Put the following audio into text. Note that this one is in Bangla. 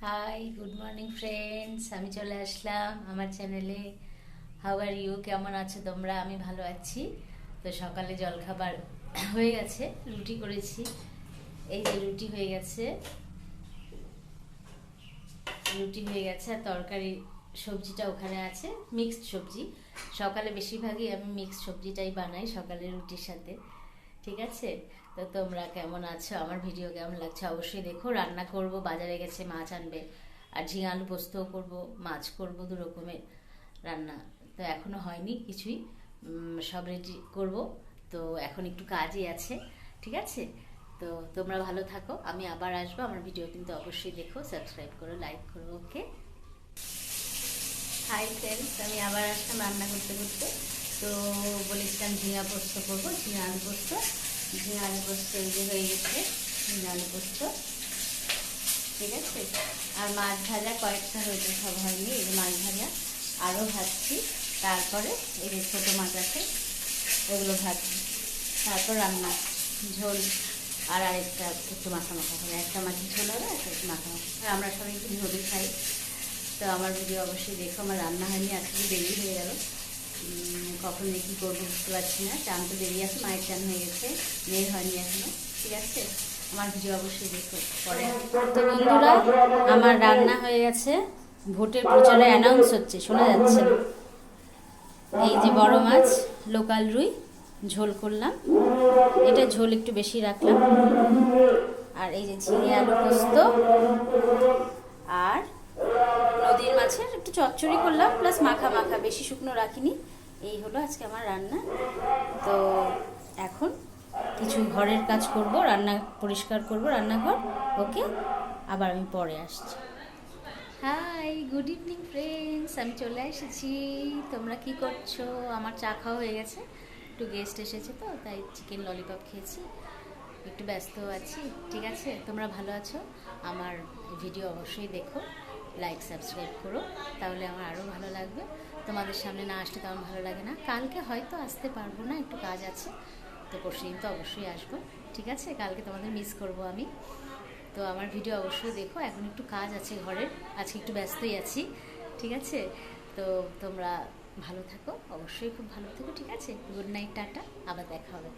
High, good morning friends. আমি চলে আসলাম আমার চ্যানেলে। How are you? কেমন আছো তোমরা? আমি ভালো আছি। তো সকালে জলখাবার হয়ে গেছে, রুটি করেছি। এই যে রুটি হয়ে গেছে, আর তরকারি সবজিটা ওখানে আছে, মিক্সড সবজি। সকালে বেশিরভাগই আমি মিক্সড সবজিটাই বানাই সকালে রুটির সাথে। ঠিক আছে? তো তোমরা কেমন আছো? আমার ভিডিও কেমন লাগছে অবশ্যই দেখো। রান্না করব, বাজারে গেছে মাছ আনবে, আর ঝিঙে আলু পোস্তও করবো, মাছ করবো, দু রকমের রান্না। তো এখনো হয়নি কিছুই, সব রেডি করব। তো এখন একটু কাজই আছে। ঠিক আছে? তো তোমরা ভালো থাকো, আমি আবার আসবো। আমার ভিডিও কিন্তু অবশ্যই দেখো, সাবস্ক্রাইব করো, লাইক করো। ওকে, হাই ফ্রেন্ডস, আমি আবার আসলাম রান্না করতে করতে। তো বলেছিলাম ঝিঙা পোস্ত করবো, ঝিঙা আলু পোস্ত। ঝিঙা আলু পোস্ত এই যে হয়ে গেছে, ঝিঙা আলু পোস্ত। ঠিক আছে? আর মাছ ভাজা কয়েকটা হয়েছে, সব হয়নি। এই যে মাছ ভাজা আরও ভাজছি। তারপরে এই যে ছোটো মাছ আছে, ওগুলো ভাজছি। তারপর রান্না, ঝোল। আর আরেকটা একটু মাখা মাখা হবে, একটা মাছের ঝোল হবে, একটা একটু মাখা মাখা। আর আমরা সবাই একটু ঝোলই খাই। তো আমার ভিডিও অবশ্যই দেখো। আমার রান্না হয়নি, আজকে দেরি হয়ে গেল। কখন কী করবো বুঝতে পারছি না। চান তো দেরি আছে, মায়ের চান হয়ে গেছে, মেয়ের হয়নি এখনো। ঠিক আছে? আমার ভিডিও অবশ্যই দেখো পরে। তো বন্ধুরা, আমার রান্না হয়ে গেছে। ভোটের প্রচারে অ্যানাউন্স হচ্ছে, শোনা যাচ্ছে। এই যে বড় মাছ, লোকাল রুই, ঝোল করলাম। এটা ঝোল একটু বেশি রাখলাম। আর এই যে ঝিঙে আলু পোস্ত, আর নদীর মাছের একটু চচ্চড়ি করলাম, প্লাস মাখা মাখা, বেশি শুকনো রাখিনি। এই হলো আজকে আমার রান্না। তো এখন কিছু ঘরের কাজ করব, রান্না পরিষ্কার করব, রান্নাঘর। ওকে, আবার আমি পরে আসছি। হাই, গুড ইভিনিং ফ্রেন্ডস, আমি চলে এসেছি। তোমরা কি করছো? আমার চা খাওয়া হয়ে গেছে। একটু গেস্ট এসেছে, তো তাই চিকেন ললিপপ খেয়েছি, একটু ব্যস্ত আছি। ঠিক আছে? তোমরা ভালো আছো? আমার ভিডিও অবশ্যই দেখো, লাইক সাবস্ক্রাইব করো, তাহলে আমার আরও ভালো লাগবে। তোমাদের সামনে না আসলে তেমন ভালো লাগে না। কালকে হয়তো আসতে পারবো না, একটু কাজ আছে। তো পরশুদিন তো অবশ্যই আসবো। ঠিক আছে? কালকে তোমাদের মিস করব আমি। তো আমার ভিডিও অবশ্যই দেখো। এখন একটু কাজ আছে ঘরের, আজকে একটু ব্যস্তই আছি। ঠিক আছে? তো তোমরা ভালো থাকো, অবশ্যই খুব ভালো থেকো। ঠিক আছে? গুড নাইট, টাটা, আবার দেখা হবে।